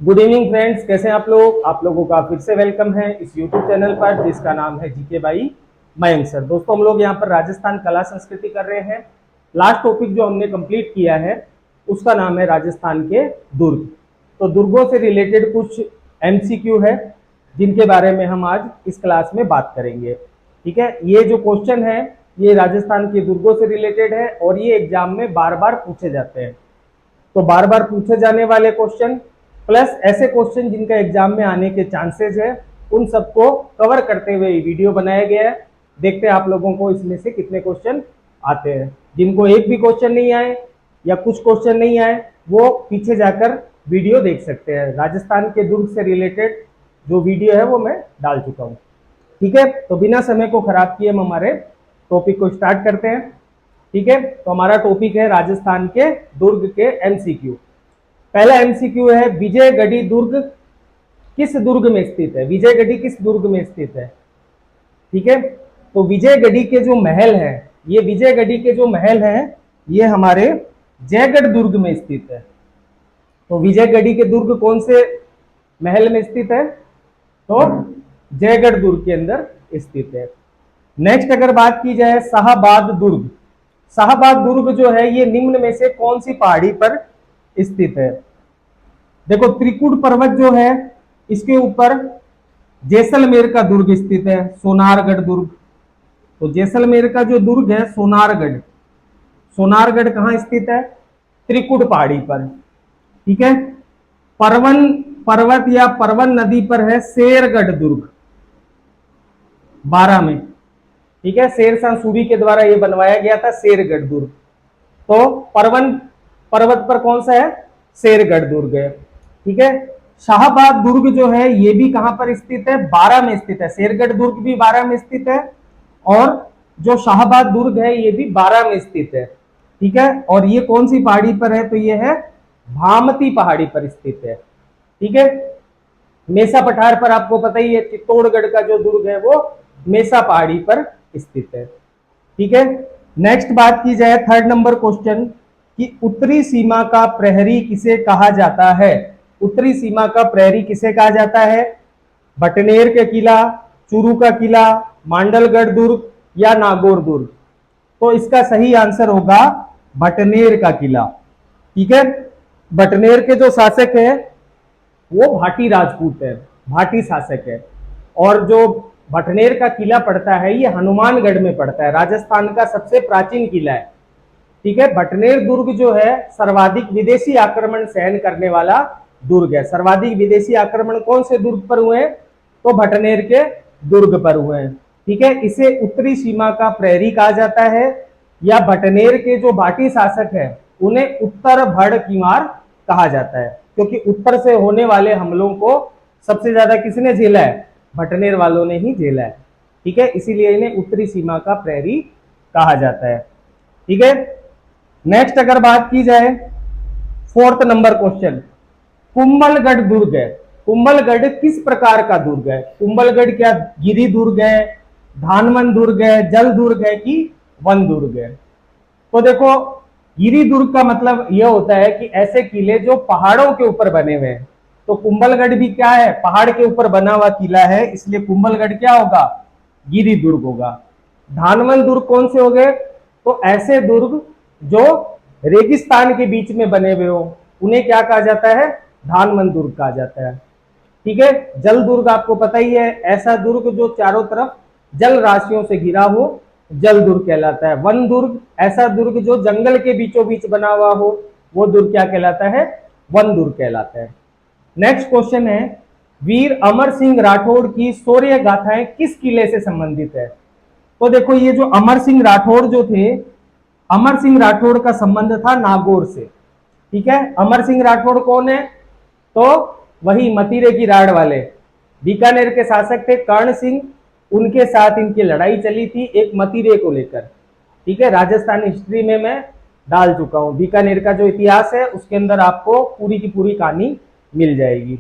Good evening friends, कैसे हैं आप लोग। आप लोगों का फिर से वेलकम है इस यूट्यूब चैनल पर जिसका नाम है जीके बाई मयंक सर। दोस्तों, हम लोग यहाँ पर राजस्थान कला संस्कृति कर रहे हैं। लास्ट टॉपिक जो हमने कंप्लीट किया है उसका नाम है राजस्थान के दुर्ग। तो दुर्गों से रिलेटेड कुछ एमसीक्यू है जिनके बारे में हम आज इस क्लास में बात करेंगे। ठीक है, ये जो क्वेश्चन है ये राजस्थान के दुर्गों से रिलेटेड है और ये एग्जाम में बार बार पूछे जाते हैं। तो बार बार पूछे जाने वाले क्वेश्चन प्लस ऐसे क्वेश्चन जिनका एग्जाम में आने के चांसेस है, उन सबको कवर करते हुए वीडियो बनाया गया है। देखते हैं आप लोगों को इसमें से कितने क्वेश्चन आते हैं। जिनको एक भी क्वेश्चन नहीं आए या कुछ क्वेश्चन नहीं आए वो पीछे जाकर वीडियो देख सकते हैं। राजस्थान के दुर्ग से रिलेटेड जो वीडियो है वो मैं डाल चुका हूँ। ठीक है, तो बिना समय को खराब किए हम हमारे टॉपिक को स्टार्ट करते हैं। ठीक है, तो हमारा टॉपिक है राजस्थान के दुर्ग के एमसीक्यू। पहला एमसीक्यू है, विजयगढ़ी दुर्ग किस दुर्ग में स्थित है। विजयगढ़ी किस दुर्ग में स्थित है। ठीक है, तो विजयगढ़ी के जो महल है, ये विजयगढ़ी के जो महल है ये हमारे जयगढ़ दुर्ग में स्थित है। तो विजयगढ़ी के दुर्ग कौन से महल में स्थित है, तो जयगढ़ दुर्ग के अंदर स्थित है। नेक्स्ट अगर बात की जाए शाहबाद दुर्ग, शाहबाद दुर्ग जो है ये निम्न में से कौन सी पहाड़ी पर स्थित है। देखो, त्रिकुट पर्वत जो है इसके ऊपर जैसलमेर का दुर्ग स्थित है, सोनारगढ़ दुर्ग। तो जैसलमेर का जो दुर्ग है सोनारगढ़, सोनारगढ़ कहां स्थित है, त्रिकुट पहाड़ी पर। ठीक है, परवन पर्वत या परवन नदी पर है शेरगढ़ दुर्ग, 12 में। ठीक है, शेरशाह सूरी के द्वारा यह बनवाया गया था शेरगढ़ दुर्ग। तो परवन पर्वत पर कौन सा है, शेरगढ़ दुर्ग है। ठीक है, शाहबाद दुर्ग जो है ये भी कहां पर स्थित है, 12 में स्थित है। शेरगढ़ दुर्ग भी 12 में स्थित है और जो शाहबाद दुर्ग है ये भी 12 में स्थित है। ठीक है, और ये कौन सी पहाड़ी पर है, तो ये है भामती पहाड़ी पर स्थित है। ठीक है, मेसा पठार पर आपको पता ही है, चित्तौड़गढ़ का जो दुर्ग है वो मेसा पहाड़ी पर स्थित है। ठीक है, नेक्स्ट बात की जाए थर्ड नंबर क्वेश्चन कि उत्तरी सीमा का प्रहरी किसे कहा जाता है। उत्तरी सीमा का प्रहरी किसे कहा जाता है, भटनेर के किला, चूरू का किला, मांडलगढ़ दुर्ग या नागौर दुर्ग। तो इसका सही आंसर होगा भटनेर का किला। ठीक है, भटनेर के जो शासक है वो भाटी राजपूत है, भाटी शासक है। और जो भटनेर का किला पड़ता है ये हनुमानगढ़ में पड़ता है, राजस्थान का सबसे प्राचीन किला है। ठीक है, भटनेर दुर्ग जो है सर्वाधिक विदेशी आक्रमण सहन करने वाला दुर्ग है। सर्वाधिक विदेशी आक्रमण कौन से दुर्ग पर हुए हैं, तो भटनेर के दुर्ग पर हुए हैं। ठीक है, इसे उत्तरी सीमा का प्रहरी कहा जाता है या भटनेर के जो भाटी शासक है उन्हें उत्तर भड़ कीमार कहा जाता है, क्योंकि उत्तर से होने वाले हमलों को सबसे ज्यादा किसने झेला है, भटनेर वालों ने ही झेला है। ठीक है, इसीलिए इन्हें उत्तरी सीमा का प्रहरी कहा जाता है। ठीक है, नेक्स्ट अगर बात की जाए फोर्थ नंबर क्वेश्चन, कुंभलगढ़ दुर्ग है। कुंभलगढ़ किस प्रकार का दुर्ग है। कुंभलगढ़ क्या गिरी दुर्ग है, धानवन दुर्ग है, जल दुर्ग है कि वन दुर्ग है। तो देखो, गिरी दुर्ग का मतलब यह होता है कि ऐसे किले जो पहाड़ों के ऊपर बने हुए हैं। तो कुंभलगढ़ भी क्या है, पहाड़ के ऊपर बना हुआ किला है, इसलिए कुंभलगढ़ क्या होगा, गिरी दुर्ग होगा। धानवन दुर्ग कौन से हो गए, तो ऐसे दुर्ग जो रेगिस्तान के बीच में बने हुए हो उन्हें क्या कहा जाता है, धानवन दुर्ग कहा जाता है। ठीक है, जल दुर्ग आपको पता ही है, ऐसा दुर्ग जो चारों तरफ जल राशियों से घिरा हो, जल दुर्ग कहलाता है। वन दुर्ग ऐसा दुर्ग जो जंगल के बीचों बीच बना हुआ हो, वो दुर्ग क्या कहलाता है, वन दुर्ग कहलाता है। नेक्स्ट क्वेश्चन है, वीर अमर सिंह राठौड़ की शौर्य गाथाएं किस किले से संबंधित है। तो देखो, ये जो अमर सिंह राठौड़ जो थे, अमर सिंह राठौड़ का संबंध था नागौर से। ठीक है, अमर सिंह राठौड़ कौन है, तो वही मतीरे की राड़ वाले बीकानेर के शासक थे कर्ण सिंह, उनके साथ इनकी लड़ाई चली थी एक मतीरे को लेकर। ठीक है, राजस्थान हिस्ट्री में मैं डाल चुका हूं, बीकानेर का जो इतिहास है उसके अंदर आपको पूरी की पूरी कहानी मिल जाएगी।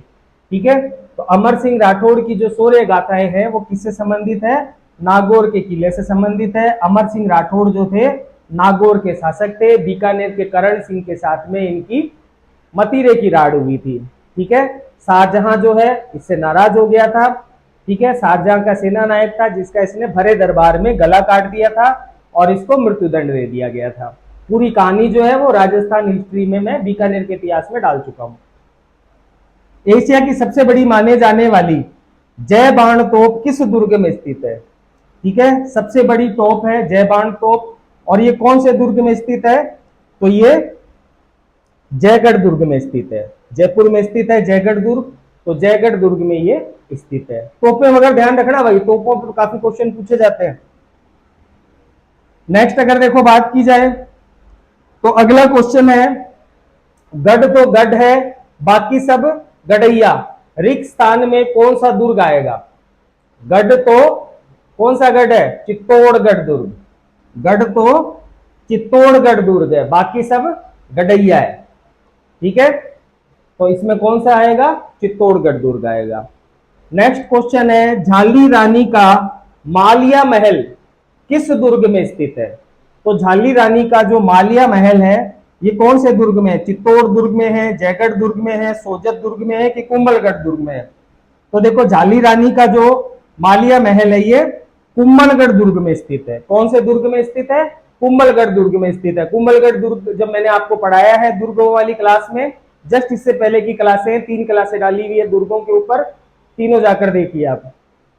ठीक है, तो अमर सिंह राठौड़ की जो शौर्य गाथाएं हैं वो किससे संबंधित है, नागौर के किले से संबंधित है। अमर सिंह राठौड़ जो थे नागौर के शासक थे, बीकानेर के करण सिंह के साथ में इनकी मतीरे की राड़ हुई थी। ठीक है, शाहजहां जो है इससे नाराज हो गया था। ठीक है, शाहजहां का सेना नायक था जिसका इसने भरे दरबार में गला काट दिया था और इसको मृत्युदंड दे दिया गया था। पूरी कहानी जो है वो राजस्थान हिस्ट्री में मैं बीकानेर के इतिहास में डाल चुका हूं। एशिया की सबसे बड़ी माने जाने वाली जय बाण तोप किस दुर्ग में स्थित है? ठीक है, सबसे बड़ी तोप है जय बाण तोप, और ये कौन से दुर्ग में स्थित है? तो ये जयगढ़ दुर्ग में स्थित है। जयपुर में स्थित है जयगढ़ दुर्ग, तो जयगढ़ दुर्ग में ये स्थित है। तोपों मगर ध्यान रखना भाई, तोपों पर काफी क्वेश्चन पूछे जाते हैं। नेक्स्ट अगर देखो बात की जाए तो अगला क्वेश्चन है, गढ़ तो गढ़ है बाकी सब गढ़ैया, रिक्त स्थान में कौन सा दुर्ग आएगा? गढ़ तो कौन सा गढ़ है? चित्तौड़गढ़ दुर्ग। गढ़ तो चित्तौड़गढ़ दुर्ग है, बाकी सब गढ़ैया है। ठीक है, तो इसमें कौन सा आएगा? चित्तौड़गढ़ दुर्ग आएगा। नेक्स्ट क्वेश्चन है, झाली रानी का मालिया महल किस दुर्ग में स्थित है? तो झाली रानी का जो मालिया महल है ये कौन से दुर्ग में है? चित्तौड़ दुर्ग में है, जयगढ़ दुर्ग में है, सोजत दुर्ग में है कि कुंभलगढ़ दुर्ग में है? तो देखो झाली रानी का जो मालिया महल है ये कुंभलगढ़ दुर्ग में स्थित है। कौन से दुर्ग में स्थित है? कुंभलगढ़ दुर्ग में स्थित है। कुंभलगढ़ दुर्ग जब मैंने आपको पढ़ाया है दुर्गों वाली क्लास में, जस्ट इससे पहले की क्लासें 3 क्लासें डाली हुई है दुर्गों के ऊपर, तीनों जाकर देखिए आप।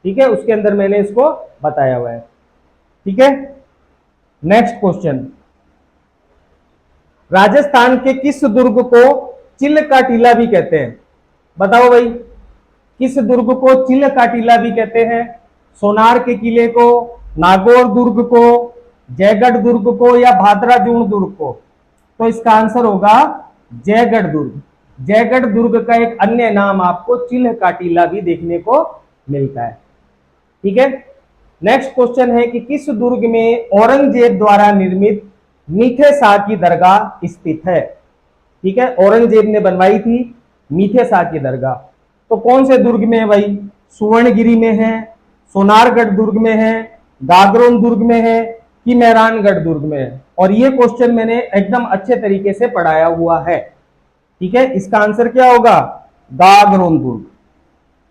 ठीक है, उसके अंदर मैंने इसको बताया हुआ है। ठीक है, नेक्स्ट क्वेश्चन, राजस्थान के किस दुर्ग को चिल का टीला भी कहते हैं? बताओ भाई, किस दुर्ग को चिल का टीला भी कहते हैं? सोनार के किले को, नागौर दुर्ग को, जयगढ़ दुर्ग को या भादराजूण दुर्ग को? तो इसका आंसर होगा जयगढ़ दुर्ग। जयगढ़ दुर्ग का एक अन्य नाम आपको चिल का टीला भी देखने को मिलता है। ठीक है, नेक्स्ट क्वेश्चन है कि किस दुर्ग में औरंगजेब द्वारा निर्मित मीठे शाह की दरगाह स्थित है? ठीक है, औरंगजेब ने बनवाई थी मीठे शाह की दरगाह, तो कौन से दुर्ग में है भाई? सुवर्णगिरी में है, सोनारगढ़ दुर्ग में है, गागरोन दुर्ग में है कि मेहरानगढ़ दुर्ग में है? और ये क्वेश्चन मैंने एकदम अच्छे तरीके से पढ़ाया हुआ है। ठीक है, इसका आंसर क्या होगा? गागरोन दुर्ग।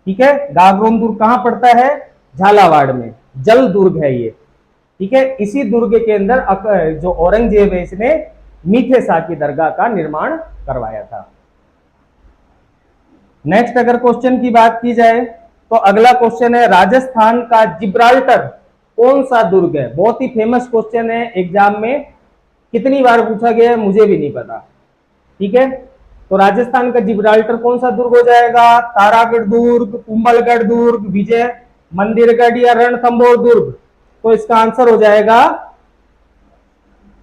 ठीक है, गागरोन दुर्ग कहां पड़ता है? झालावाड़ में, जल दुर्ग है ये। ठीक है, इसी दुर्ग के अंदर जो औरंगजेब है इसने मीठे शाह की दरगाह का निर्माण करवाया था। नेक्स्ट अगर क्वेश्चन की बात की जाए तो अगला क्वेश्चन है, राजस्थान का जिब्राल्टर कौन सा दुर्ग है? बहुत ही फेमस क्वेश्चन है, एग्जाम में कितनी बार पूछा गया है मुझे भी नहीं पता। ठीक है, तो राजस्थान का जिब्राल्टर कौन सा दुर्ग हो जाएगा? तारागढ़ दुर्ग, कुंभलगढ़ दुर्ग, विजय मंदिरगढ़ या रणथंभौर दुर्ग? तो इसका आंसर हो जाएगा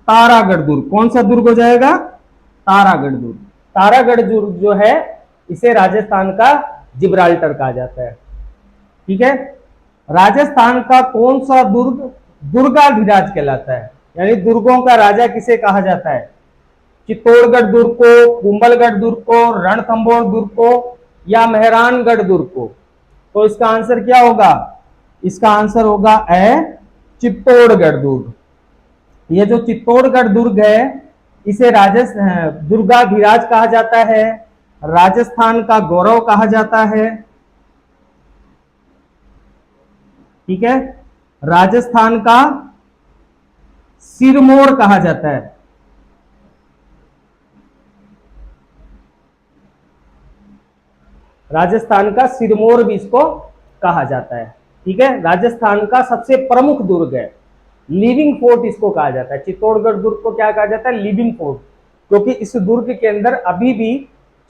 तारागढ़ दुर्ग। कौन सा दुर्ग हो जाएगा? तारागढ़ दुर्ग। तारागढ़ दुर्ग जो है इसे राजस्थान का जिब्राल्टर कहा जाता है। ठीक है, राजस्थान का कौन सा दुर्ग दुर्गाधिराज कहलाता है? यानी दुर्गों का राजा किसे कहा जाता है? चित्तौड़गढ़ दुर्ग को, कुंभलगढ़ दुर्ग को, रणथंभौर दुर्ग को या मेहरानगढ़ दुर्ग को? तो इसका आंसर क्या होगा? इसका आंसर होगा चित्तौड़गढ़ दुर्ग। ये जो चित्तौड़गढ़ दुर्ग है इसे दुर्गाधिराज कहा जाता है, राजस्थान का गौरव कहा जाता है। ठीक है, राजस्थान का सिरमौर कहा जाता है। राजस्थान का सिरमौर भी इसको कहा जाता है। ठीक है, राजस्थान का सबसे प्रमुख दुर्ग है, लिविंग फोर्ट इसको कहा जाता है। चित्तौड़गढ़ दुर्ग को क्या कहा जाता है? लिविंग फोर्ट, क्योंकि इस दुर्ग के अंदर अभी भी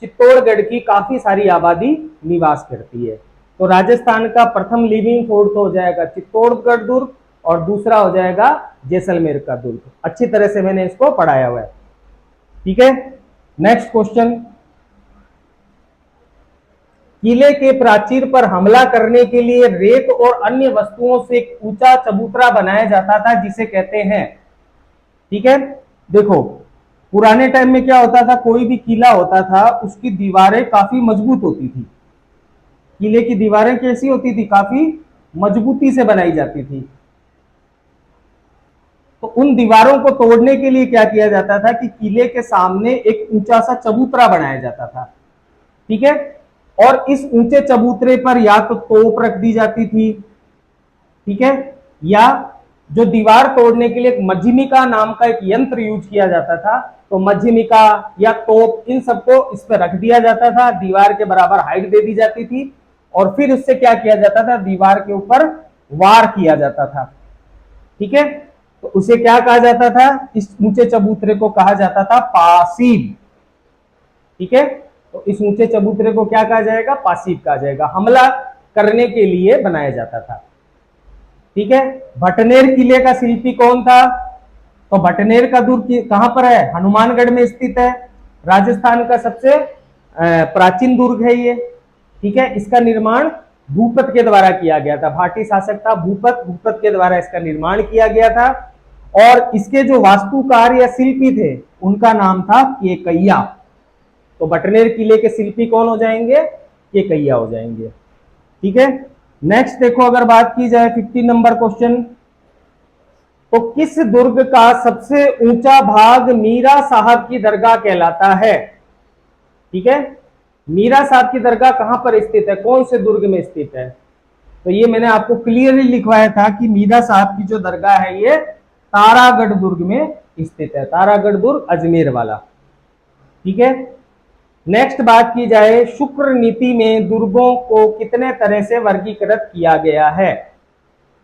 चित्तौड़गढ़ की काफी सारी आबादी निवास करती है। तो राजस्थान का प्रथम लिविंग फोर्ट तो हो जाएगा चित्तौड़गढ़ दुर्ग और दूसरा हो जाएगा जैसलमेर का दुर्ग। अच्छी तरह से मैंने इसको पढ़ाया हुआ है। ठीक है, नेक्स्ट क्वेश्चन, किले के प्राचीर पर हमला करने के लिए रेत और अन्य वस्तुओं से एक ऊंचा चबूतरा बनाया जाता था जिसे कहते हैं? ठीक है, देखो पुराने टाइम में क्या होता था, कोई भी किला होता था उसकी दीवारें काफी मजबूत होती थी। किले की दीवारें कैसी होती थी? काफी मजबूती से बनाई जाती थी। तो उन दीवारों को तोड़ने के लिए क्या किया जाता था कि किले के सामने एक ऊंचा सा चबूतरा बनाया जाता था। ठीक है, और इस ऊंचे चबूतरे पर या तो तोप रख दी जाती थी, ठीक है, या जो दीवार तोड़ने के लिए एक मध्यमिका नाम का एक यंत्र यूज किया जाता था, तो मध्यमिका या तोप इन सबको इस पर रख दिया जाता था, दीवार के बराबर हाइट दे दी जाती थी, और फिर उससे क्या किया जाता था, दीवार के ऊपर वार किया जाता था, ठीक है। तो उसे क्या कहा जाता था, इस ऊंचे चबूतरे को कहा जाता था पासीब, ठीक है। तो इस ऊंचे चबूतरे को क्या कहा जाएगा, पासीब कहा जाएगा, हमला करने के लिए बनाया जाता था, ठीक है। भटनेर किले का शिल्पी कौन था, तो भटनेर का दुर्ग कहां पर है, हनुमानगढ़ में स्थित है, राजस्थान का सबसे प्राचीन दुर्ग है ये, ठीक है। इसका निर्माण भूपत के द्वारा किया गया था, भाटी शासक था भूपत, भूपत के द्वारा इसका निर्माण किया गया था, और इसके जो वास्तुकार या शिल्पी थे उनका नाम था केकैया। तो भटनेर किले के शिल्पी कौन हो जाएंगे, केकैया हो जाएंगे, ठीक है। नेक्स्ट देखो, अगर बात की जाए 15 नंबर क्वेश्चन, तो किस दुर्ग का सबसे ऊंचा भाग मीरा साहब की दरगाह कहलाता है, ठीक है। मीरा साहब की दरगाह कहां पर स्थित है, कौन से दुर्ग में स्थित है, तो ये मैंने आपको क्लियरली लिखवाया था कि मीरा साहब की जो दरगाह है ये तारागढ़ दुर्ग में स्थित है, तारागढ़ दुर्ग अजमेर वाला, ठीक है। नेक्स्ट बात की जाए, शुक्र नीति में दुर्गों को कितने तरह से वर्गीकृत किया गया है,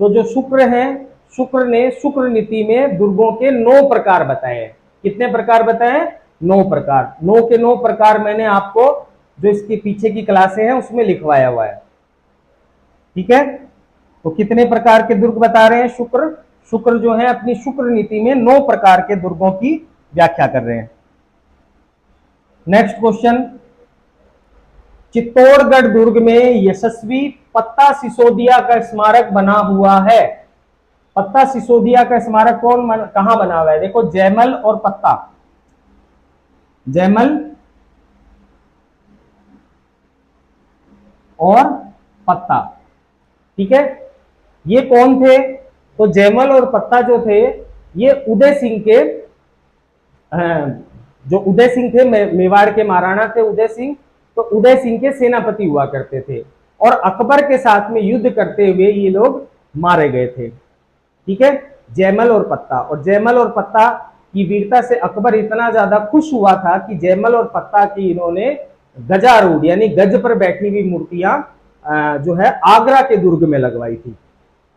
तो जो शुक्र है, शुक्र ने शुक्र नीति में दुर्गों के 9 प्रकार बताए हैं, कितने प्रकार बताए, 9 प्रकार, 9 के 9 प्रकार मैंने आपको जो इसके पीछे की क्लासें हैं उसमें लिखवाया हुआ है, ठीक है। तो कितने प्रकार के दुर्ग बता रहे हैं, शुक्र, शुक्र जो है अपनी शुक्र नीति में 9 प्रकार के दुर्गों की व्याख्या कर रहे हैं। नेक्स्ट क्वेश्चन, चित्तौड़गढ़ दुर्ग में यशस्वी पत्ता सिसोदिया का स्मारक बना हुआ है, पत्ता सिसोदिया का स्मारक कहां बना हुआ है, देखो जयमल और पत्ता, जयमल और पत्ता, ठीक है। ये कौन थे, तो जयमल और पत्ता जो थे ये उदय सिंह के, जो उदय सिंह थे, मेवाड़ के महाराणा थे उदय सिंह, तो उदय सिंह के सेनापति हुआ करते थे, और अकबर के साथ में युद्ध करते हुए ये लोग मारे गए थे, ठीक है, जयमल और पत्ता। और जयमल और पत्ता की वीरता से अकबर इतना ज्यादा खुश हुआ था कि जयमल और पत्ता की इन्होंने गजारूढ़ यानी गज पर बैठी हुई मूर्तियां जो है आगरा के दुर्ग में लगवाई थी,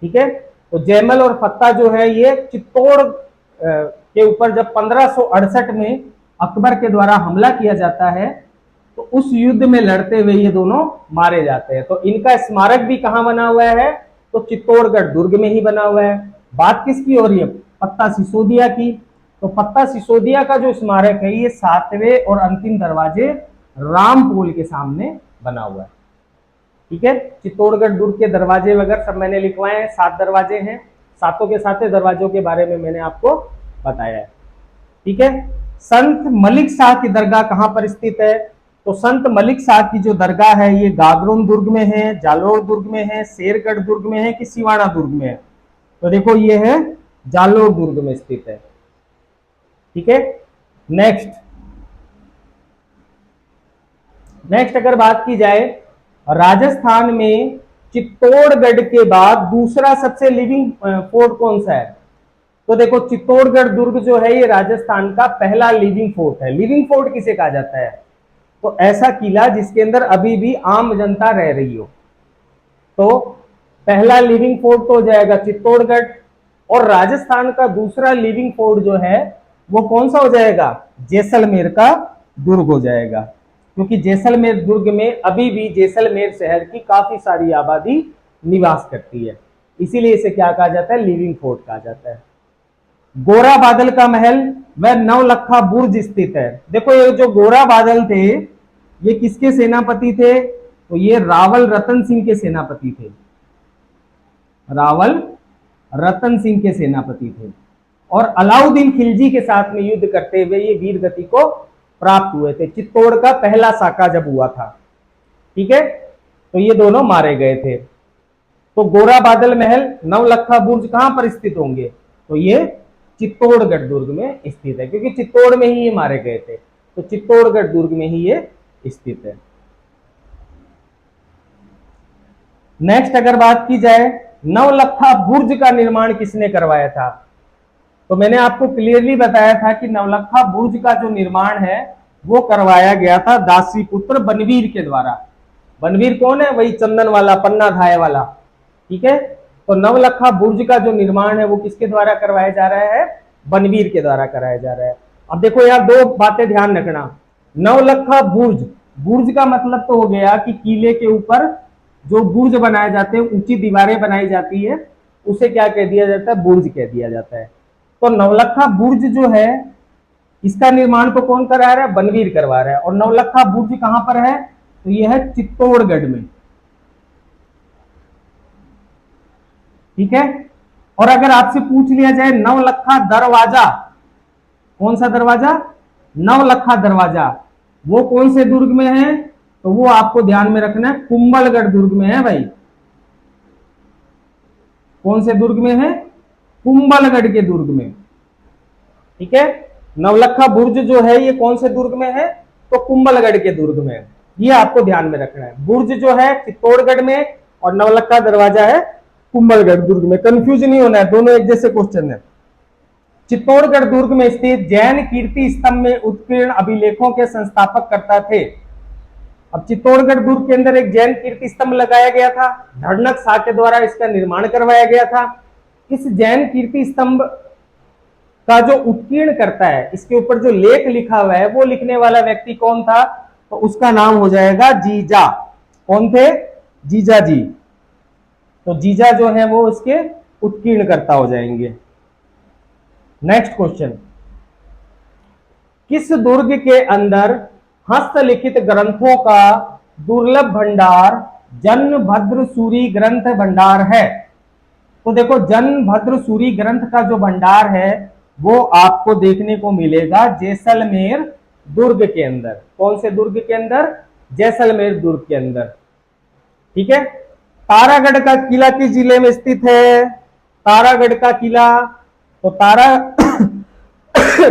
ठीक है। तो जयमल और पत्ता जो है ये चित्तौड़ के ऊपर जब 1568 में अकबर के द्वारा हमला किया जाता है तो उस युद्ध में लड़ते हुए ये दोनों मारे जाते हैं। तो इनका स्मारक भी कहां बना हुआ है, तो चित्तौड़गढ़ दुर्ग में ही बना हुआ है। बात किसकी हो रही है, पत्ता सिसोदिया की। तो पत्ता सिसोदिया का जो स्मारक है ये 7वें और अंतिम दरवाजे रामपोल के सामने बना हुआ है, ठीक है। चित्तौड़गढ़ दुर्ग के दरवाजे वगैरह सब मैंने लिखवाए हैं, 7 दरवाजे हैं, सातों के सातों दरवाजों के बारे में मैंने आपको बताया है, ठीक है। संत मलिक शाह की दरगाह कहां पर स्थित है, तो संत मलिक शाह की जो दरगाह है ये गागरोन दुर्ग में है, जालोर दुर्ग में है, शेरगढ़ दुर्ग में है कि सिवाना दुर्ग में है, तो देखो ये है जालोर दुर्ग में स्थित है, ठीक है। नेक्स्ट अगर बात की जाए, राजस्थान में चित्तौड़गढ़ के बाद दूसरा सबसे लिविंग फोर्ट कौन सा है, तो देखो चित्तौड़गढ़ दुर्ग जो है ये राजस्थान का पहला लिविंग फोर्ट है। लिविंग फोर्ट किसे कहा जाता है, तो ऐसा किला जिसके अंदर अभी भी आम जनता रह रही हो, तो पहला लिविंग फोर्ट तो हो जाएगा चित्तौड़गढ़। और राजस्थान का दूसरा लिविंग फोर्ट जो है वो कौन सा हो जाएगा, जैसलमेर का दुर्ग हो जाएगा, क्योंकि जैसलमेर दुर्ग में अभी भी जैसलमेर शहर की काफी सारी आबादी निवास करती है, इसीलिए इसे क्या कहा जाता है, लिविंग फोर्ट कहा जाता है। गोरा बादल का महल व नवलखा बुर्ज स्थित है। देखो ये जो गोरा बादल थे ये किसके सेनापति थे, तो ये रावल रतन सिंह के सेनापति थे, रावल रतन सिंह के सेनापति थे, और अलाउद्दीन खिलजी के साथ में युद्ध करते हुए ये वीर गति को प्राप्त हुए थे। चित्तौड़ का पहला साका जब हुआ था, ठीक है, तो ये दोनों मारे गए थे। तो गोरा बादल महल, नवलखा बुर्ज कहां पर स्थित होंगे, तो ये चित्तौड़गढ़ दुर्ग में स्थित है, क्योंकि चित्तौड़ में ही ये मारे गए थे, तो चित्तौड़गढ़ दुर्ग में ही ये स्थित है। नेक्स्ट अगर बात की जाए, नवलखा बुर्ज का निर्माण किसने करवाया था? तो मैंने आपको क्लियरली बताया था कि नवलखा बुर्ज का जो निर्माण है वो करवाया गया था दासी पुत्र बनवीर के द्वारा। बनवीर कौन है? वही चंदन वाला, पन्ना धाय वाला। ठीक है, तो नवलखा बुर्ज का जो निर्माण है वो किसके द्वारा करवाया जा रहा है? बनवीर के द्वारा कराया जा रहा है। अब देखो यार, दो बातें ध्यान रखना। नवलखा बुर्ज, बुर्ज का मतलब तो हो गया कि किले के ऊपर जो बुर्ज बनाए जाते हैं, ऊंची दीवारें बनाई जाती है, उसे क्या कह दिया जाता है? बुर्ज कह दिया जाता है। तो नवलखा बुर्ज जो है, इसका निर्माण तो कौन करा रहा है? बनवीर करवा रहा है। और नवलखा बुर्ज कहां पर है? तो यह है चित्तौड़गढ़ में। ठीक है, और अगर आपसे पूछ लिया जाए नवलखा दरवाजा, कौन सा दरवाजा? नवलखा दरवाजा, वो कौन से दुर्ग में है? तो वो आपको ध्यान में रखना है, कुंभलगढ़ दुर्ग में है भाई। कौन से दुर्ग में है? कुंभलगढ़ के दुर्ग में। ठीक है, नवलखा बुर्ज जो है ये कौन से दुर्ग में है? तो कुंभलगढ़ के दुर्ग में। ये आपको ध्यान में रखना है। बुर्ज जो है चित्तौड़गढ़ में और नवलखा दरवाजा है कुंभलगढ़ दुर्ग में। कंफ्यूज नहीं होना है, दोनों एक जैसे क्वेश्चन है। चित्तौड़गढ़ दुर्ग में स्थित जैन कीर्ति स्तंभ में उत्कीर्ण अभिलेखों के संस्थापक कर्ता थे। अब चित्तौड़गढ़ दुर्ग के अंदर एक जैन कीर्ति स्तंभ लगाया गया था, धड़नक शाह के द्वारा इसका निर्माण करवाया गया था। इस जैन कीर्ति स्तंभ का जो उत्कीर्ण करता है, इसके ऊपर जो लेख लिखा हुआ है, वो लिखने वाला व्यक्ति कौन था? तो उसका नाम हो जाएगा जीजा। कौन थे? जीजा जी। तो जीजा जो है वो इसके उत्कीर्ण करता हो जाएंगे। नेक्स्ट क्वेश्चन, किस दुर्ग के अंदर हस्तलिखित ग्रंथों का दुर्लभ भंडार जनभद्र सूरी ग्रंथ भंडार है? तो देखो, जनभद्र सूरी ग्रंथ का जो भंडार है वो आपको देखने को मिलेगा जैसलमेर दुर्ग के अंदर। कौन से दुर्ग के अंदर? जैसलमेर दुर्ग के अंदर। ठीक है, तारागढ़ का किला किस जिले में स्थित है? तारागढ़ का किला, तो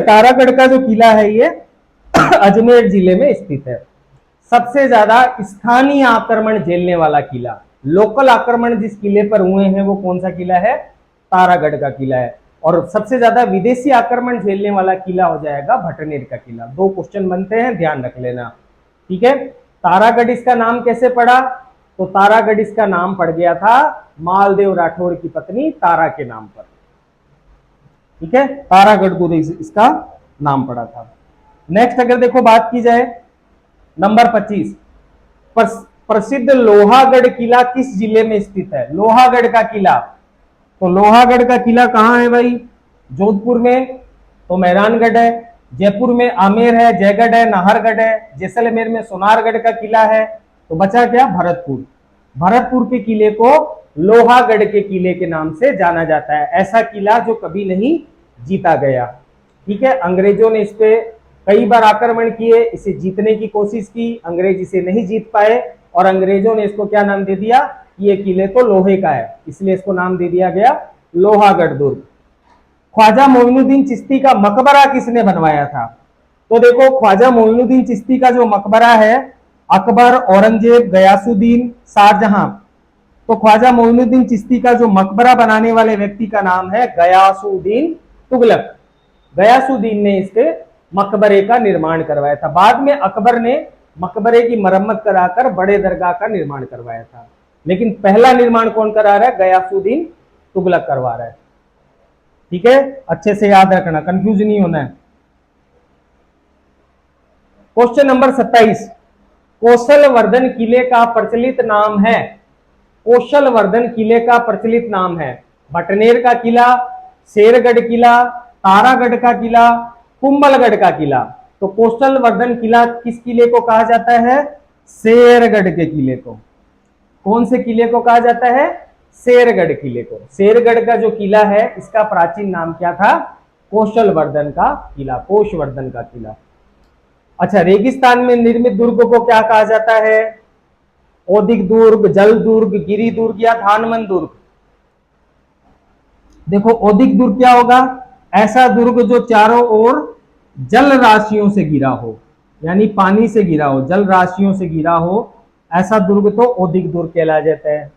तारागढ़ का जो किला है ये अजमेर जिले में स्थित है। सबसे ज्यादा स्थानीय आक्रमण झेलने वाला किला, लोकल आक्रमण जिस किले पर हुए हैं वो कौन सा किला है? तारागढ़ का किला है। और सबसे ज्यादा विदेशी आक्रमण झेलने वाला किला हो जाएगा भटनेर का किला। दो क्वेश्चन बनते हैं, ध्यान रख लेना। ठीक है, तारागढ़ इसका नाम कैसे पड़ा? तो तारागढ़ इसका नाम पड़ गया था मालदेव राठौर की पत्नी तारा के नाम पर। ठीक है, तारागढ़ दुर्ग इसका नाम पड़ा था। नेक्स्ट अगर देखो बात की जाए, नंबर 25, प्रसिद्ध लोहागढ़ किला किस जिले में स्थित है? लोहागढ़ का किला, तो लोहागढ़ का किला कहां है भाई? जोधपुर में तो मेहरानगढ़ है, जयपुर में आमेर है, जयगढ़ है, नाहरगढ़ है, जैसलमेर में सोनारगढ़ का किला है। तो बचा क्या? भरतपुर। भरतपुर के किले को लोहागढ़ के किले के नाम से जाना जाता है। ऐसा किला जो कभी नहीं जीता गया। ठीक है, अंग्रेजों ने इस पे कई बार आक्रमण किए, इसे जीतने की कोशिश की, अंग्रेज इसे नहीं जीत पाए और अंग्रेजों ने इसको क्या नाम दे दिया? ये किले तो लोहे का है, इसलिए इसको नाम दे दिया गया लोहागढ़ दुर्ग। ख्वाजा मोइनुद्दीन चिश्ती का मकबरा किसने बनवाया था? तो देखो, ख्वाजा मोइनुद्दीन चिश्ती का जो मकबरा है, अकबर, औरंगजेब, गयासुद्दीन, शाहजहां, तो ख्वाजा मोइनुद्दीन चिश्ती का जो मकबरा बनाने वाले व्यक्ति का नाम है गयासुद्दीन तुगलक। गयासुद्दीन ने इसके मकबरे का निर्माण करवाया था। बाद में अकबर ने मकबरे की मरम्मत कराकर बड़े दरगाह का निर्माण करवाया था, लेकिन पहला निर्माण कौन करा रहा है? गयासुद्दीन तुगलक करवा रहा है। ठीक है, अच्छे से याद रखना, कंफ्यूज नहीं होना है। क्वेश्चन नंबर 27, कौशलवर्धन किले का प्रचलित नाम है? कौशलवर्धन किले का प्रचलित नाम है भटनेर का किला, शेरगढ़ किला, तारागढ़ का किला, कुंभलगढ़ का किला। तो कौशलवर्धन किला किस किले को कहा जाता है? शेरगढ़ के किले को। कौन से किले को कहा जाता है? शेरगढ़ किले को। शेरगढ़ का जो किला है इसका प्राचीन नाम क्या था? कौशलवर्धन का किला, कोशवर्धन का किला। अच्छा, रेगिस्तान में निर्मित दुर्ग को क्या कहा जाता है? औदिक दुर्ग, जल दुर्ग, गिरी दुर्ग या धानमन दुर्ग? देखो, औदिक दुर्ग क्या होगा? ऐसा दुर्ग जो चारों ओर जल राशियों से घिरा हो, यानी पानी से घिरा हो, जल राशियों से घिरा हो, ऐसा दुर्ग तो औदिक दुर्ग कहला जाता है।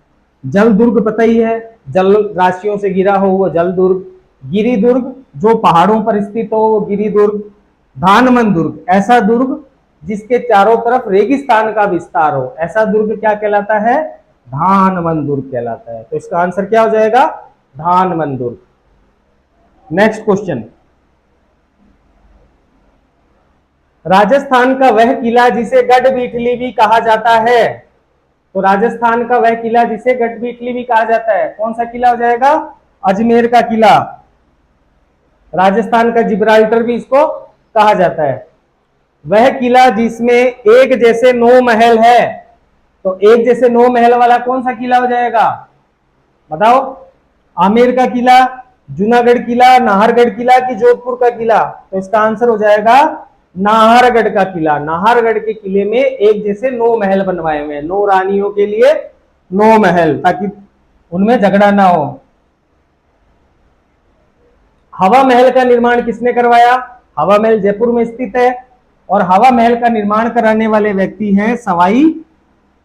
जल दुर्ग पता ही है, जल राशियों से घिरा हो वो जल दुर्ग। गिरी दुर्ग जो पहाड़ों पर स्थित हो वो गिरी दुर्ग। धानमन दुर्ग ऐसा दुर्ग जिसके चारों तरफ रेगिस्तान का विस्तार हो, ऐसा दुर्ग क्या कहलाता है? धानमन दुर्ग कहलाता है। तो इसका आंसर क्या हो जाएगा? धानमन दुर्ग। नेक्स्ट क्वेश्चन, राजस्थान का वह किला जिसे गढ़बीटली भी कहा जाता है। तो राजस्थान का वह किला जिसे गढ़बीटली भी कहा जाता है, कौन सा किला हो जाएगा? अजमेर का किला। राजस्थान का जिब्राल्टर भी इसको कहा जाता है। वह किला जिसमें एक जैसे 9 महल है, तो एक जैसे 9 महल वाला कौन सा किला हो जाएगा? बताओ। आमेर का किला, जूनागढ़ किला, नाहरगढ़ किला कि जोधपुर का किला? तो इसका आंसर हो जाएगा नाहरगढ़ का किला। नाहरगढ़ के किले में एक जैसे 9 महल बनवाए हुए हैं, 9 रानियों के लिए 9 महल, ताकि उनमें झगड़ा ना हो। हवा महल का निर्माण किसने करवाया? हवा महल जयपुर में स्थित है और हवा महल का निर्माण कराने वाले व्यक्ति हैं सवाई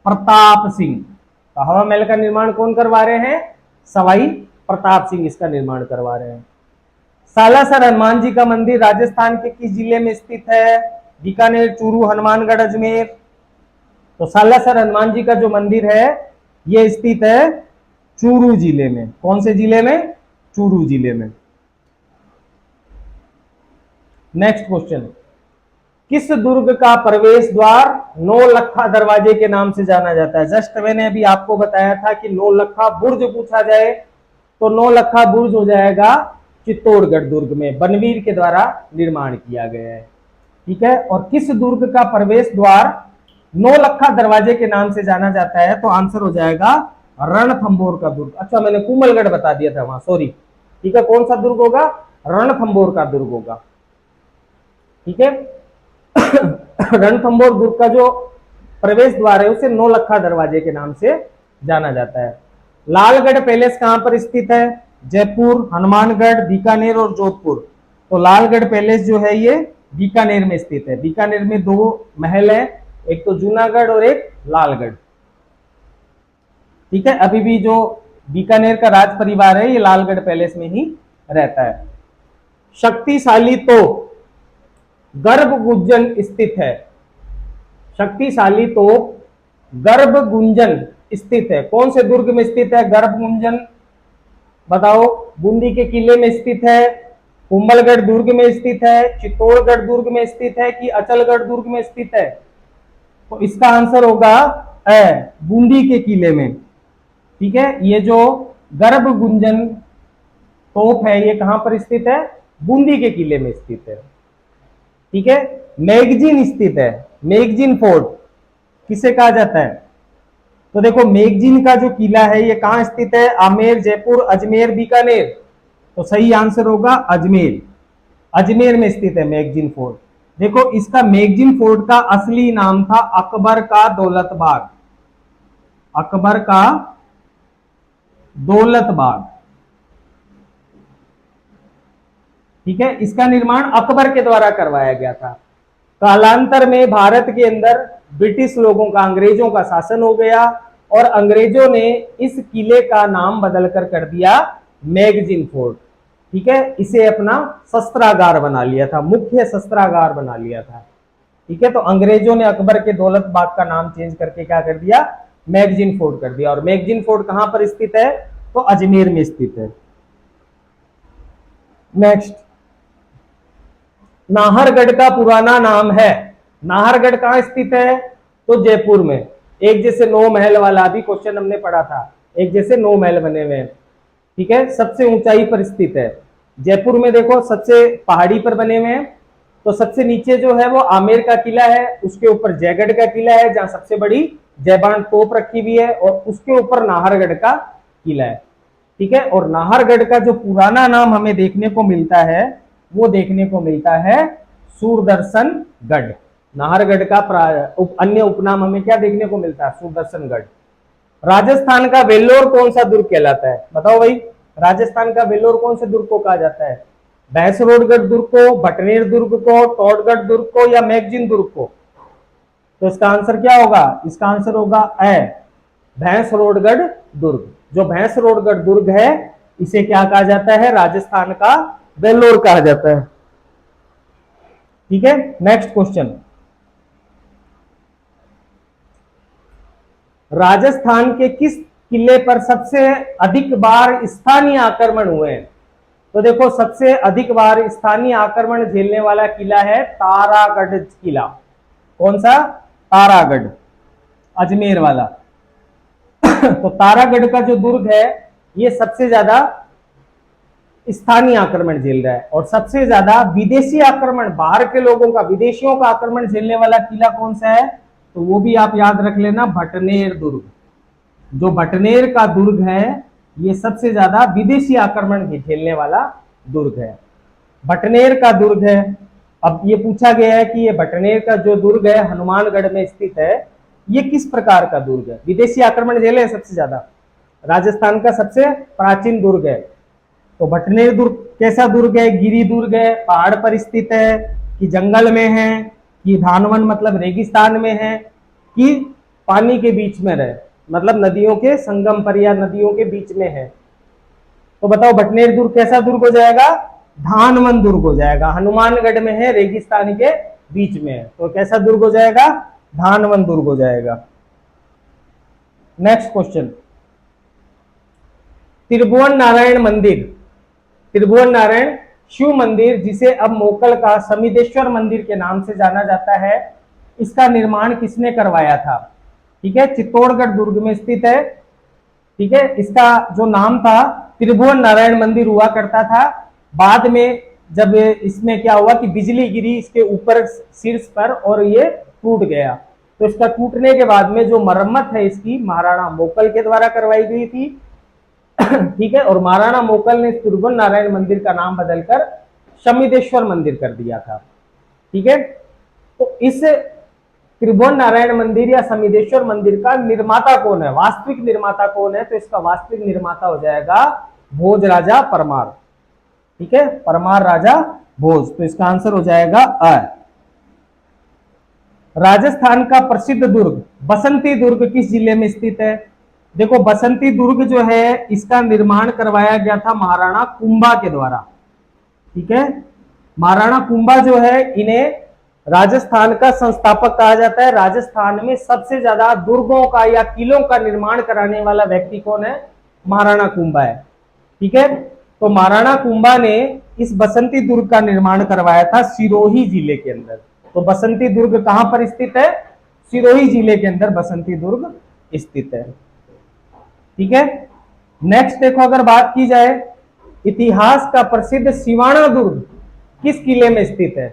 प्रताप सिंह। तो हवा महल का निर्माण कौन करवा रहे हैं? सवाई प्रताप सिंह इसका निर्माण करवा रहे हैं। सालासर हनुमान जी का मंदिर राजस्थान के किस जिले में स्थित है? बीकानेर, चूरू, हनुमानगढ़, अजमेर। तो सालासर हनुमान जी का जो मंदिर है यह स्थित है चूरू जिले में। कौन से जिले में? चूरू जिले में। नेक्स्ट क्वेश्चन, किस दुर्ग का प्रवेश द्वार नौलखा दरवाजे के नाम से जाना जाता है? जस्ट मैंने अभी आपको बताया था कि नौलखा बुर्ज पूछा जाए तो नौलखा बुर्ज हो जाएगा चित्तौड़गढ़ दुर्ग में, बनवीर के द्वारा निर्माण किया गया है। ठीक है। और किस दुर्ग का प्रवेश द्वार नौलखा दरवाजे के नाम से जाना जाता है? तो आंसर हो जाएगा रणथंभौर का दुर्ग। अच्छा, मैंने कुंभलगढ़ बता दिया था वहां, सॉरी। ठीक है, कौन सा दुर्ग होगा? रणथंभौर का दुर्ग होगा। ठीक है। रणथंभौर दुर्ग का जो प्रवेश द्वार है उसे नौलखा दरवाजे के नाम से जाना जाता है। लालगढ़ पैलेस कहां पर स्थित है? जयपुर, हनुमानगढ़, बीकानेर और जोधपुर। तो लालगढ़ पैलेस जो है ये बीकानेर में स्थित है। बीकानेर में 2 महल है, एक तो जूनागढ़ और एक लालगढ़। ठीक है। अभी भी जो बीकानेर का राज परिवार है ये लालगढ़ पैलेस में ही रहता है। शक्तिशाली तो गर्भगुंजन स्थित है। शक्तिशाली तो गर्भगुंजन स्थित है। कौन से दुर्ग में स्थित है गर्भगुंजन? बताओ। बूंदी के किले में स्थित है, कुंभलगढ़ दुर्ग में स्थित है, चित्तौड़गढ़ दुर्ग में स्थित है कि अचलगढ़ दुर्ग में स्थित है? तो इसका आंसर होगा बूंदी के किले में। ठीक है। ये जो गर्भगुंजन तोप है ये कहां पर स्थित है? बूंदी के किले में स्थित है। ठीक है। मैगजीन स्थित है। मैगजीन फोर्ट किसे कहा जाता है? तो देखो, मैगजीन का जो किला है ये कहां स्थित है? आमेर, जयपुर, अजमेर, बीकानेर। तो सही आंसर होगा अजमेर। अजमेर में स्थित है मैगजीन फोर्ट। देखो, इसका मैगजीन फोर्ट का असली नाम था अकबर का दौलत बाग। अकबर का दौलत बाग। ठीक है। इसका निर्माण अकबर के द्वारा करवाया गया था। कालांतर में भारत के अंदर ब्रिटिश लोगों का, अंग्रेजों का शासन हो गया और अंग्रेजों ने इस किले का नाम बदलकर कर दिया मैगजीन फोर्ट। ठीक है। इसे अपना शस्त्रागार बना लिया था, मुख्य शस्त्रागार बना लिया था। ठीक है। तो अंग्रेजों ने अकबर के दौलत बाग का नाम चेंज करके क्या कर दिया? मैगजीन फोर्ट कर दिया। और मैगजीन फोर्ट कहां पर स्थित है? तो अजमेर में स्थित है। नेक्स्ट, नाहरगढ़ का पुराना नाम है। नाहरगढ़ कहां स्थित है? तो जयपुर में। एक जैसे 9 महल वाला भी क्वेश्चन हमने पढ़ा था, एक जैसे 9 महल बने हुए हैं। ठीक है। सबसे ऊंचाई पर स्थित है जयपुर में। देखो, सबसे पहाड़ी पर बने हुए हैं। तो सबसे नीचे जो है वो आमेर का किला है, उसके ऊपर जयगढ़ का किला है जहां सबसे बड़ी जयबान तोप रखी हुई है, और उसके ऊपर नाहरगढ़ का किला है। ठीक है। और नाहरगढ़ का जो पुराना नाम हमें देखने को मिलता है वो देखने को मिलता है सूरदर्शनगढ़। नाहरगढ़ का अन्य उपनाम हमें क्या देखने को मिलता है? सूरदर्शनगढ़। राजस्थान का वेल्लोर कौन सा दुर्ग कहलाता है? बताओ भाई, राजस्थान का वेल्लोर कौन से दुर्ग को कहा जाता है? भैंसरोडगढ़ दुर्ग को, भटनेर दुर्ग को, टोडगढ़ दुर्ग को या मैगजीन दुर्ग को? तो इसका आंसर क्या होगा? इसका आंसर होगा भैंसरोडगढ़ दुर्ग। जो भैंसरोडगढ़ दुर्ग है इसे क्या कहा जाता है? राजस्थान का वेल्लोर कहा जाता है। ठीक है, नेक्स्ट क्वेश्चन। राजस्थान के किस किले पर सबसे अधिक बार स्थानीय आक्रमण हुए हैं? तो देखो, सबसे अधिक बार स्थानीय आक्रमण झेलने वाला किला है तारागढ़ किला। कौन सा? तारागढ़, अजमेर वाला। तो तारागढ़ का जो दुर्ग है ये सबसे ज्यादा स्थानीय आक्रमण झेल रहा है। और सबसे ज्यादा विदेशी आक्रमण, बाहर के लोगों का, विदेशियों का आक्रमण झेलने वाला किला कौन सा है? तो वो भी आप याद रख लेना, भटनेर दुर्ग। जो भटनेर का दुर्ग है ये सबसे ज्यादा विदेशी आक्रमण झेलने वाला दुर्ग है, भटनेर का दुर्ग है। अब ये पूछा गया है कि ये भटनेर का जो दुर्ग है हनुमानगढ़ में स्थित है, ये किस प्रकार का दुर्ग है? विदेशी आक्रमण झेले है सबसे ज्यादा, राजस्थान का सबसे प्राचीन दुर्ग है। तो भटनेर दुर्ग कैसा दुर्ग है? गिरी दुर्ग है, पहाड़ पर स्थित है, कि जंगल में है, कि धानवन मतलब रेगिस्तान में है, कि पानी के बीच में रहे, मतलब नदियों के संगम पर या नदियों के बीच में है? तो बताओ भटनेर दुर्ग कैसा दुर्ग हो जाएगा? धानवन दुर्ग हो जाएगा। हनुमानगढ़ में है, रेगिस्तान के बीच में है, तो कैसा दुर्ग हो जाएगा? धानवन दुर्ग हो जाएगा। Next question. त्रिभुवन नारायण मंदिर, त्रिभुवन नारायण शिव मंदिर, जिसे अब मोकल का समिदेश्वर मंदिर के नाम से जाना जाता है, इसका निर्माण किसने करवाया था? ठीक है, चित्तौड़गढ़ दुर्ग में स्थित है। ठीक है, इसका जो नाम था त्रिभुवन नारायण मंदिर हुआ करता था। बाद में जब इसमें क्या हुआ कि बिजली गिरी इसके ऊपर शीर्ष पर और ये टूट गया, तो इसका टूटने के बाद में जो मरम्मत है इसकी महाराणा मोकल के द्वारा करवाई गई थी। ठीक है, और महाराणा मोकल ने त्रिभुवन नारायण मंदिर का नाम बदलकर शमिदेश्वर मंदिर कर दिया था। ठीक है, तो इस त्रिभुवन नारायण मंदिर या शमिदेश्वर मंदिर का निर्माता कौन है? वास्तविक निर्माता कौन है? तो इसका वास्तविक निर्माता हो जाएगा भोज राजा परमार। ठीक है, परमार राजा भोज, तो इसका आंसर हो जाएगा अ। राजस्थान का प्रसिद्ध दुर्ग बसंती दुर्ग किस जिले में स्थित है? देखो, बसंती दुर्ग जो है इसका निर्माण करवाया गया था महाराणा कुंभा के द्वारा। ठीक है, महाराणा कुंभा जो है इन्हें राजस्थान का संस्थापक कहा जाता है। राजस्थान में सबसे ज्यादा दुर्गों का या किलों का निर्माण कराने वाला व्यक्ति कौन है? महाराणा कुंभा है। ठीक है, तो महाराणा कुंभा ने इस बसंती दुर्ग का निर्माण करवाया था सिरोही जिले के अंदर। तो बसंती दुर्ग कहां पर स्थित है? सिरोही जिले के अंदर बसंती दुर्ग स्थित है। ठीक है, नेक्स्ट देखो, अगर बात की जाए इतिहास का प्रसिद्ध सिवाना दुर्ग किस किले में स्थित है?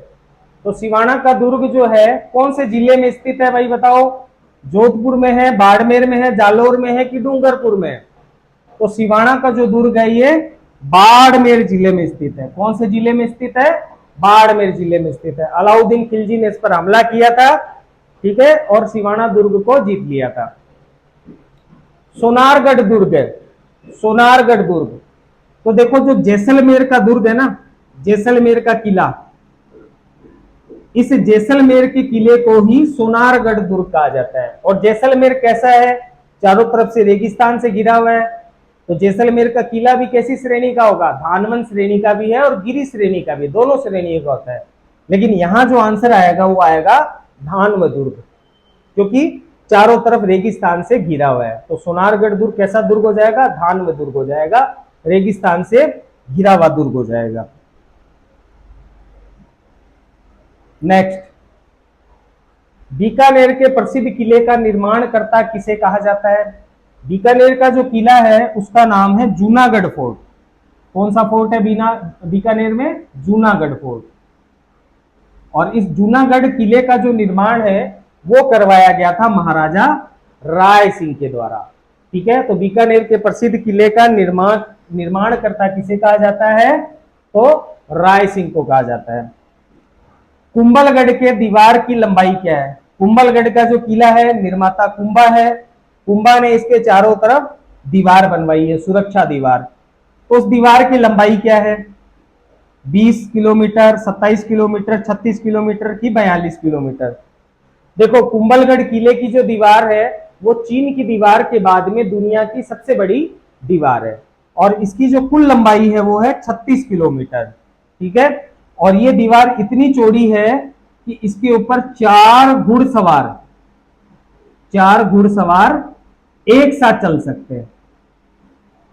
तो सिवाना का दुर्ग जो है कौन से जिले में स्थित है भाई बताओ? जोधपुर में है, बाड़मेर में है, जालोर में है, कि डूंगरपुर में है? तो सिवाना का जो दुर्ग है ये बाड़मेर जिले में स्थित है। कौन से जिले में स्थित है? बाड़मेर जिले में स्थित है। अलाउद्दीन खिलजी ने इस पर हमला किया था, ठीक है, और सिवाना दुर्ग को जीत लिया था। सोनारगढ़ दुर्ग है, सोनारगढ़ दुर्ग, तो देखो जो जैसलमेर का दुर्ग है ना, जैसलमेर का किला, इस जैसलमेर के किले को ही सोनारगढ़ दुर्ग कहा जाता है। और जैसलमेर कैसा है? चारों तरफ से रेगिस्तान से घिरा हुआ है, तो जैसलमेर का किला भी कैसी श्रेणी का होगा? धानवन श्रेणी का भी है और गिरी श्रेणी का भी, दोनों श्रेणी का होता है। लेकिन यहां जो आंसर आएगा वो आएगा धानव दुर्ग, क्योंकि चारों तरफ रेगिस्तान से घिरा हुआ है। तो सोनारगढ़ दुर्ग कैसा दुर्ग हो जाएगा? धानव दुर्ग हो जाएगा, रेगिस्तान से घिरा हुआ दुर्ग हो जाएगा। नेक्स्ट, बीकानेर के प्रसिद्ध किले का निर्माणकर्ता किसे कहा जाता है? बीकानेर का जो किला है उसका नाम है जूनागढ़ फोर्ट। कौन सा फोर्ट है बीकानेर में? जूनागढ़ फोर्ट। और इस जूनागढ़ किले का जो निर्माण है वो करवाया गया था महाराजा राय सिंह के द्वारा। ठीक है, तो बीकानेर के प्रसिद्ध किले का निर्माणकर्ता किसे कहा जाता है? तो राय सिंह को कहा जाता है। कुंभलगढ़ के दीवार की लंबाई क्या है? कुंभलगढ़ का जो किला है निर्माता कुंभा है, कुंभा ने इसके चारों तरफ दीवार बनवाई है, सुरक्षा दीवार। तो उस दीवार की लंबाई क्या है? 20 किलोमीटर, 27 किलोमीटर, 36 किलोमीटर की 42 किलोमीटर। देखो, कुंभलगढ़ किले की जो दीवार है वो चीन की दीवार के बाद में दुनिया की सबसे बड़ी दीवार है और इसकी जो कुल लंबाई है वो है 36 किलोमीटर। ठीक है, और ये दीवार इतनी चौड़ी है कि इसके ऊपर चार घुड़सवार एक साथ चल सकते हैं।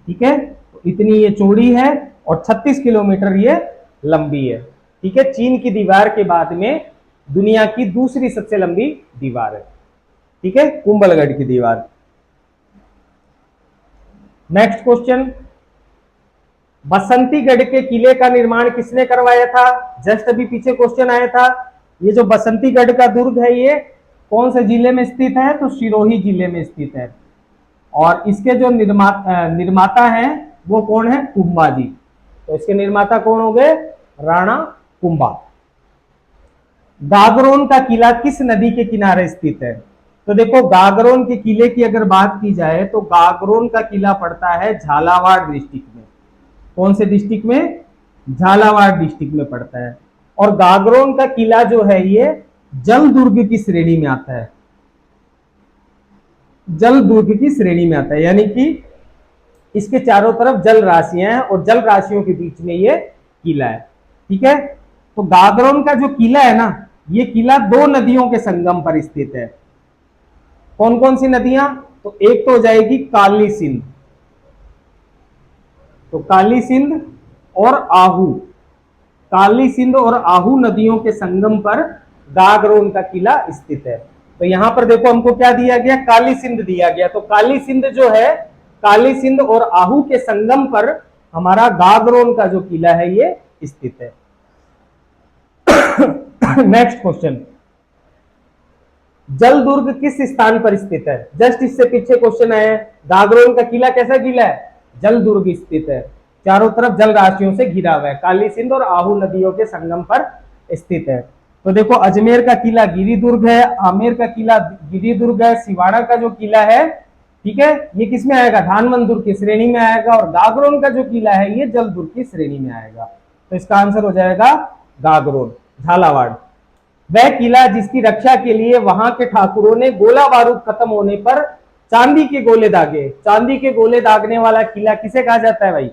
ठीक है, तो इतनी ये चौड़ी है और 36 किलोमीटर ये लंबी है। ठीक है, चीन की दीवार के बाद में दुनिया की दूसरी सबसे लंबी दीवार है। ठीक है, कुंभलगढ़ की दीवार। नेक्स्ट क्वेश्चन, बसंतीगढ़ के किले का निर्माण किसने करवाया था? जस्ट अभी पीछे क्वेश्चन आया था। ये जो बसंतीगढ़ का दुर्ग है ये कौन से जिले में स्थित है? तो सिरोही जिले में स्थित है और इसके जो निर्माता हैं वो कौन है? कुंभा जी। तो इसके निर्माता कौन हो गए? राणा कुंभा। गागरोन का किला किस नदी के किनारे स्थित है? तो देखो, गागरोन के किले की अगर बात की जाए तो गागरोन का किला पड़ता है झालावाड़ डिस्ट्रिक्ट में। कौन से डिस्ट्रिक्ट में? झालावाड़ डिस्ट्रिक्ट में पड़ता है। और गागरोन का किला जो है ये जल दुर्ग की श्रेणी में आता है। जल दुर्ग की श्रेणी में आता है, यानी कि इसके चारों तरफ जल राशियां हैं और जल राशियों के बीच में ये किला है। ठीक है, तो गागरोन का जो किला है ना, ये किला दो नदियों के संगम पर स्थित है। कौन कौन सी नदियां? तो एक तो हो जाएगी काली सिंध, तो काली सिंध और आहू, काली सिंध और आहू नदियों के संगम पर गागरोन का किला स्थित है। तो यहां पर देखो हमको क्या दिया गया? काली सिंध दिया गया। तो काली सिंध जो है, काली सिंध और आहू के संगम पर हमारा गागरोन का जो किला है ये स्थित है। नेक्स्ट क्वेश्चन, जल दुर्ग किस स्थान पर स्थित है? जस्ट इससे पीछे क्वेश्चन आया है, गागरोन का किला कैसा किला है? जल दुर्ग स्थित है, चारों तरफ जल राशियों से घिरा हुआ है, काली सिंध और आहू नदियों के संगम पर स्थित है। तो देखो, अजमेर का किला गिरी दुर्ग है, आमेर का किला गिरी दुर्ग है, सिवाड़ा का जो किला है, ठीक है, ये किसमें आएगा? धानमन दुर्ग की श्रेणी में आएगा और गागरोन का जो किला है ये जल दुर्ग की श्रेणी में आएगा। तो इसका आंसर हो जाएगा गागरोन, झालावाड़। वह किला जिसकी रक्षा के लिए वहां के ठाकुरों ने गोला बारूद खत्म होने पर चांदी के गोले दागे। चांदी के गोले दागने वाला किला किसे कहा जाता है भाई?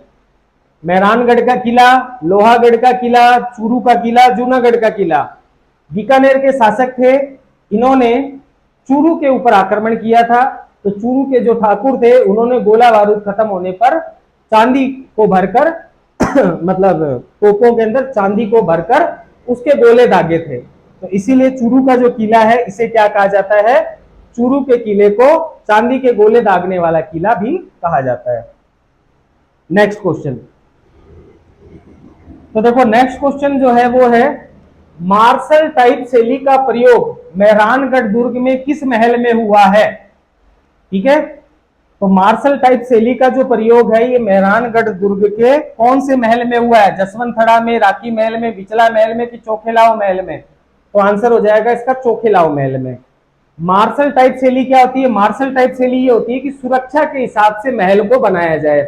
मेहरानगढ़ का किला, लोहागढ़ का किला, चूरू का किला, जूनागढ़ का किला। बीकानेर के शासक थे, इन्होंने चूरू के ऊपर आक्रमण किया था। तो चूरू के जो ठाकुर थे उन्होंने गोला बारूद खत्म होने पर चांदी को भरकर मतलब तोपों के अंदर चांदी को भरकर उसके गोले दागे थे। तो इसीलिए चूरू का जो किला है इसे क्या कहा जाता है? चूरू के किले को चांदी के गोले दागने वाला किला भी कहा जाता है। नेक्स्ट क्वेश्चन, तो देखो नेक्स्ट क्वेश्चन जो है वो है, मार्शल टाइप शैली का प्रयोग मेहरानगढ़ दुर्ग में किस महल में हुआ है? ठीक है, तो मार्शल टाइप शैली का जो प्रयोग है ये मेहरानगढ़ दुर्ग के कौन से महल में हुआ है? जसवंतथड़ा में, राखी महल में, बिचला महल में कि चोखेलाव महल में? तो आंसर हो जाएगा इसका चोखेलाव महल में। मार्शल टाइप शैली क्या होती है? मार्शल टाइप शैली ये होती है कि सुरक्षा के हिसाब से महल को बनाया जाए।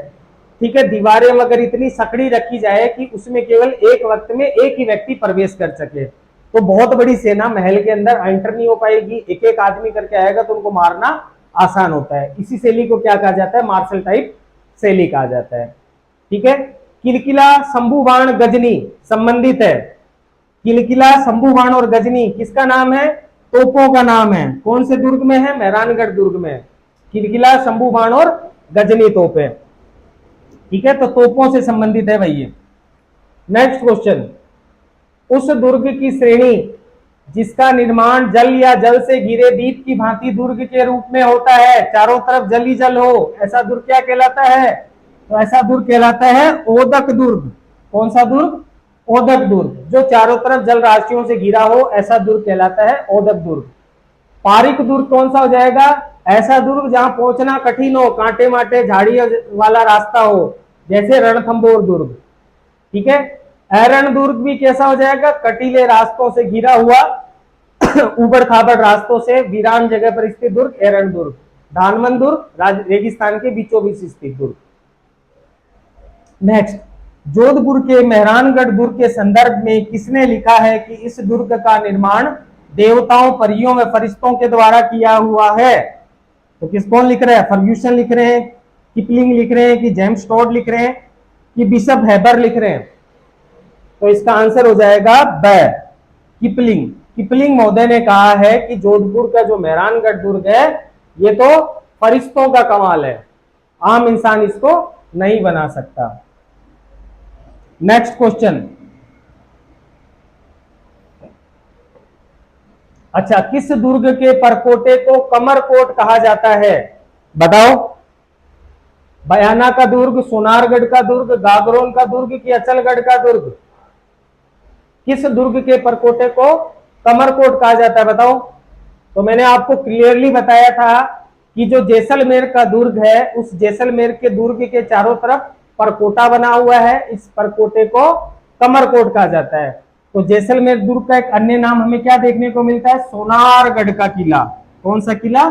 ठीक है, दीवारें अगर इतनी सकड़ी रखी जाए कि उसमें केवल एक वक्त में एक ही व्यक्ति प्रवेश कर सके, तो बहुत बड़ी सेना महल के अंदर एंटर नहीं हो पाएगी, एक एक आदमी करके आएगा तो उनको मारना आसान होता है। इसी शैली को क्या कहा जाता है? मार्शल टाइप शैली कहा जाता है। ठीक है, किलकिला, शंभुबाण, गजनी संबंधित है। किलकिला, शंभुबाण और गजनी किसका नाम है? तोपों का नाम है। कौन से दुर्ग में है? मेहरानगढ़ दुर्ग में। किलकिला, शंभुबाण और गजनी तोप है। ठीक है, तो तोपों से संबंधित है भाई ये। नेक्स्ट क्वेश्चन, उस दुर्ग की श्रेणी जिसका निर्माण जल या जल से घिरे द्वीप की भांति दुर्ग के रूप में होता है, चारों तरफ जल ही जल हो, ऐसा दुर्ग क्या कहलाता है? तो ऐसा दुर्ग कहलाता है ओदक दुर्ग। कौन सा दुर्ग? ओदक दुर्ग। जो चारों तरफ जल राशियों से घिरा हो ऐसा दुर्ग कहलाता है ओदक दुर्ग। पारिक दुर्ग कौन सा हो जाएगा? ऐसा दुर्ग जहां पहुंचना कठिन हो, कांटे माटे झाड़ी वाला रास्ता हो, जैसे रणथंबोर दुर्ग। ठीक है, एरण दुर्ग भी कैसा हो जाएगा? कटीले रास्तों से घिरा हुआ ऊबड़ खाबड़ रास्तों से वीरान जगह पर स्थित दुर्ग एरण दुर्ग। धानमन दुर्ग रेगिस्तान के बीचों बीच स्थित दुर्ग। नेक्स्ट, जोधपुर के मेहरानगढ़ दुर्ग के संदर्भ में किसने लिखा है कि इस दुर्ग का निर्माण देवताओं, परियों व फरिश्तों के द्वारा किया हुआ है? तो किस कौन लिख रहा है? फर्ग्यूसन लिख रहे हैं, किपलिंग लिख रहे हैं, कि जेम्स टॉड लिख रहे हैं, कि बिशप हेबर लिख रहे हैं? तो इसका आंसर हो जाएगा ब, किपलिंग। किपलिंग महोदय ने कहा है कि जोधपुर का जो मेहरानगढ़ दुर्ग है ये तो फरिश्तों का कमाल है, आम इंसान इसको नहीं बना सकता। Next question. अच्छा, किस दुर्ग के परकोटे को कमरकोट कहा जाता है? बताओ। बयाना का दुर्ग, सोनारगढ़ का दुर्ग, गागरोन का दुर्ग, कि अचलगढ़ का दुर्ग? किस दुर्ग के परकोटे को कमरकोट कहा जाता है? बताओ। तो मैंने आपको क्लियरली बताया था कि जो जैसलमेर का दुर्ग है उस जैसलमेर के दुर्ग के चारों तरफ परकोटा बना हुआ है, इस परकोटे को कमरकोट कहा जाता है। तो जैसलमेर दुर्ग का एक अन्य नाम हमें क्या देखने को मिलता है? सोनारगढ़ का किला। कौन सा किला?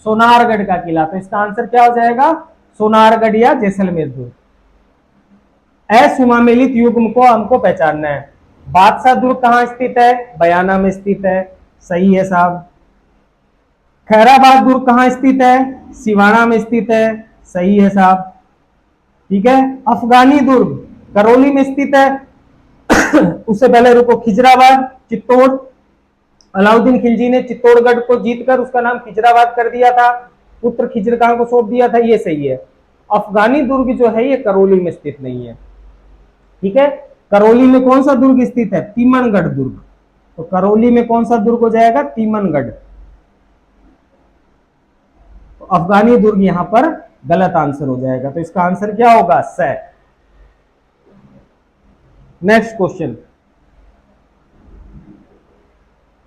सोनारगढ़ का किला। तो इसका आंसर क्या हो जाएगा? सोनारगढ़ या जैसलमेर दुर्ग। असुमेलित युग्म को हमको पहचानना है। बादशाह दुर्ग कहां स्थित है? बयाना में स्थित है, सही है साहब। खैराबाद दुर्ग कहां स्थित है? सिवाना में स्थित है, सही है साहब। ठीक है। अफगानी दुर्ग करौली में स्थित है। उससे पहले रुको, खिजराबाद, चित्तौड़। अलाउद्दीन खिलजी ने चित्तौड़गढ़ को जीतकर उसका नाम खिजराबाद कर दिया था, पुत्र खिजर खां को सौंप दिया था, ये सही है। अफगानी दुर्ग जो है ये करौली में स्थित नहीं है। ठीक है। करौली में कौन सा दुर्ग स्थित है? तीमनगढ़ दुर्ग। तो करौली में कौन सा दुर्ग हो जाएगा? तीमनगढ़। तो अफगानी दुर्ग यहां पर गलत आंसर हो जाएगा। तो इसका आंसर क्या होगा? स। Next question.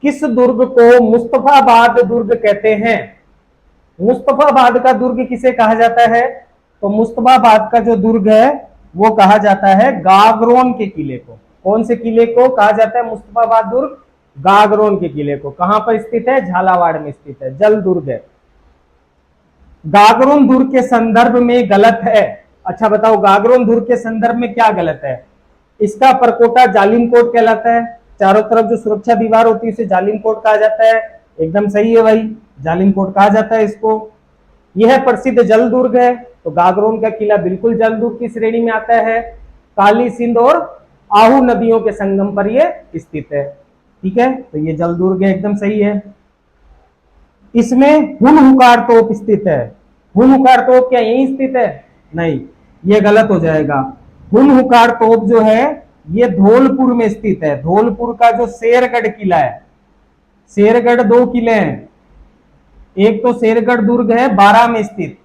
किस दुर्ग को मुस्तफाबाद दुर्ग कहते हैं? मुस्तफाबाद का दुर्ग किसे कहा जाता है? तो मुस्तफाबाद का जो दुर्ग है वो कहा जाता है गागरोन के किले को। कौन से किले को कहा जाता है मुस्तफाबाद दुर्ग? गागरोन के किले को। कहां पर स्थित है? झालावाड़ में स्थित है, जल दुर्ग है। गागरोन दुर्ग के संदर्भ में गलत है। अच्छा बताओ, गागरोन दुर्ग के संदर्भ में क्या गलत है? इसका परकोटा जालिम कोट कहलाता है, चारों तरफ जो सुरक्षा दीवार होती है उसे जालिम कोट कहा जाता है। एकदम सही है भाई, जालिम कोट कहा जाता है इसको। यह प्रसिद्ध जल दुर्ग है, तो गागरोन का किला बिल्कुल जल दुर्ग की श्रेणी में आता है। काली सिंध और आहू नदियों के संगम पर यह स्थित है। ठीक है, तो ये जल दुर्ग है, एकदम सही है। इसमें हुनहुकार तोप स्थित है। हुनहुकार तोप क्या यहीं स्थित है? नहीं, ये गलत हो जाएगा। हुनहुकार तोप जो है ये धौलपुर में स्थित है। धौलपुर का जो शेरगढ़ किला है, शेरगढ़ दो किले हैं, एक तो शेरगढ़ दुर्ग है 12 में स्थित,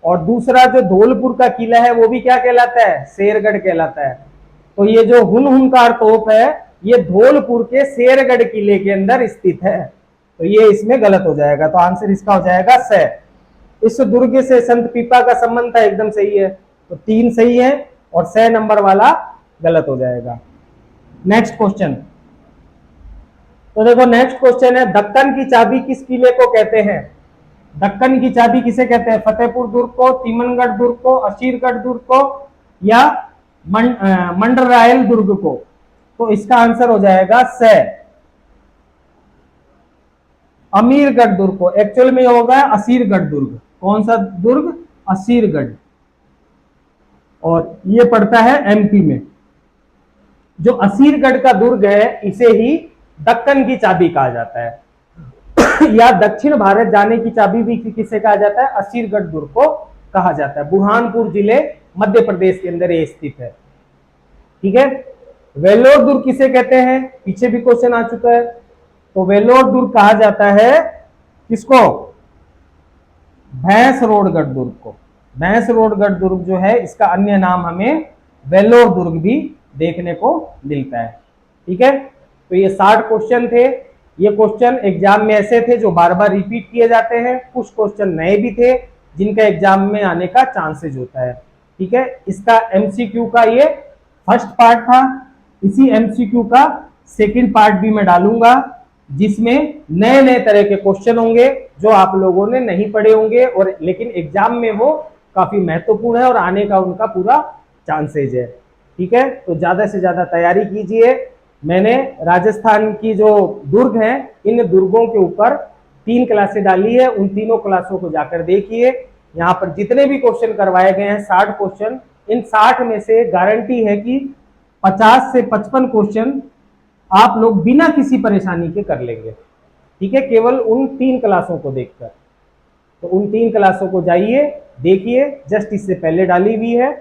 और दूसरा जो धौलपुर का किला है वो भी क्या कहलाता है? शेरगढ़ कहलाता है। तो ये जो हुनहुकार तोप है ये धौलपुर के शेरगढ़ किले के अंदर स्थित है, तो ये इसमें गलत हो जाएगा। तो आंसर इसका हो जाएगा स। इस दुर्ग से संत पीपा का संबंध था, एकदम सही है। तो 3 सही है और स नंबर वाला गलत हो जाएगा। Next question. तो देखो नेक्स्ट क्वेश्चन है, दक्कन की चाबी किस किले को कहते हैं? दक्कन की चाबी किसे कहते हैं? फतेहपुर दुर्ग को, तीमनगढ़ दुर्ग को, असीरगढ़ दुर्ग को, या मंडरायल दुर्ग को? तो इसका आंसर हो जाएगा स, अमीरगढ़ दुर्ग को। एक्चुअल में होगा असीरगढ़ दुर्ग। कौन सा दुर्ग? असीरगढ़। और ये पड़ता है एमपी में। जो असीरगढ़ का दुर्ग है इसे ही दक्कन की चाबी कहा जाता है। या दक्षिण भारत जाने की चाबी भी किसे कहा जाता है? असीरगढ़ दुर्ग को कहा जाता है। बुरहानपुर जिले मध्य प्रदेश के अंदर ये स्थित है। ठीक है। वेल्लोर दुर्ग किसे कहते हैं? पीछे भी क्वेश्चन आ चुका है। तो वेल्लोर दुर्ग कहा जाता है किसको? भैंसरोडगढ़ दुर्ग को। भैंसरोडगढ़ दुर्ग जो है इसका अन्य नाम हमें वेल्लोर दुर्ग भी देखने को मिलता है। ठीक है। तो ये 60 क्वेश्चन थे। ये क्वेश्चन एग्जाम में ऐसे थे जो बार बार रिपीट किए जाते हैं, कुछ क्वेश्चन नए भी थे जिनका एग्जाम में आने का चांसेज होता है। ठीक है। इसका एमसीक्यू का ये फर्स्ट पार्ट था। इसी एमसीक्यू का सेकंड पार्ट भी मैं डालूंगा जिसमें नए नए तरह के क्वेश्चन होंगे जो आप लोगों ने नहीं पढ़े होंगे, और लेकिन एग्जाम में वो काफी महत्वपूर्ण है और आने का उनका पूरा चांसेज है। ठीक है। तो ज्यादा से ज्यादा तैयारी कीजिए। मैंने राजस्थान की जो दुर्ग हैं इन दुर्गों के ऊपर 3 क्लासें डाली है, उन तीनों क्लासों को जाकर देखिए। यहाँ पर जितने भी क्वेश्चन करवाए गए हैं 60 क्वेश्चन, इन 60 में से गारंटी है कि 50 से 55 क्वेश्चन आप लोग बिना किसी परेशानी के कर लेंगे। ठीक है, केवल उन 3 क्लासों को देखकर। तो उन 3 क्लासों को जाइए, देखिए, जस्ट इससे पहले डाली हुई है,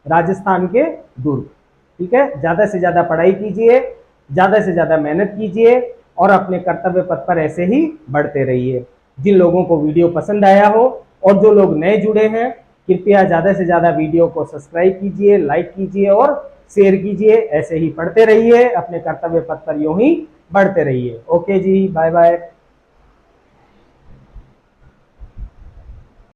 राजस्थान के दुर्ग। ठीक है, ज्यादा से ज्यादा पढ़ाई कीजिए, ज्यादा से ज्यादा मेहनत कीजिए और अपने कर्तव्य पथ पर ऐसे ही बढ़ते रहिए। जिन लोगों को वीडियो पसंद आया हो और जो लोग नए जुड़े हैं, कृपया ज्यादा से ज्यादा वीडियो को सब्सक्राइब कीजिए, लाइक कीजिए और शेयर कीजिए। ऐसे ही पढ़ते रहिए, अपने कर्तव्य पथ पर यूं ही बढ़ते रहिए। ओके जी, बाय बाय।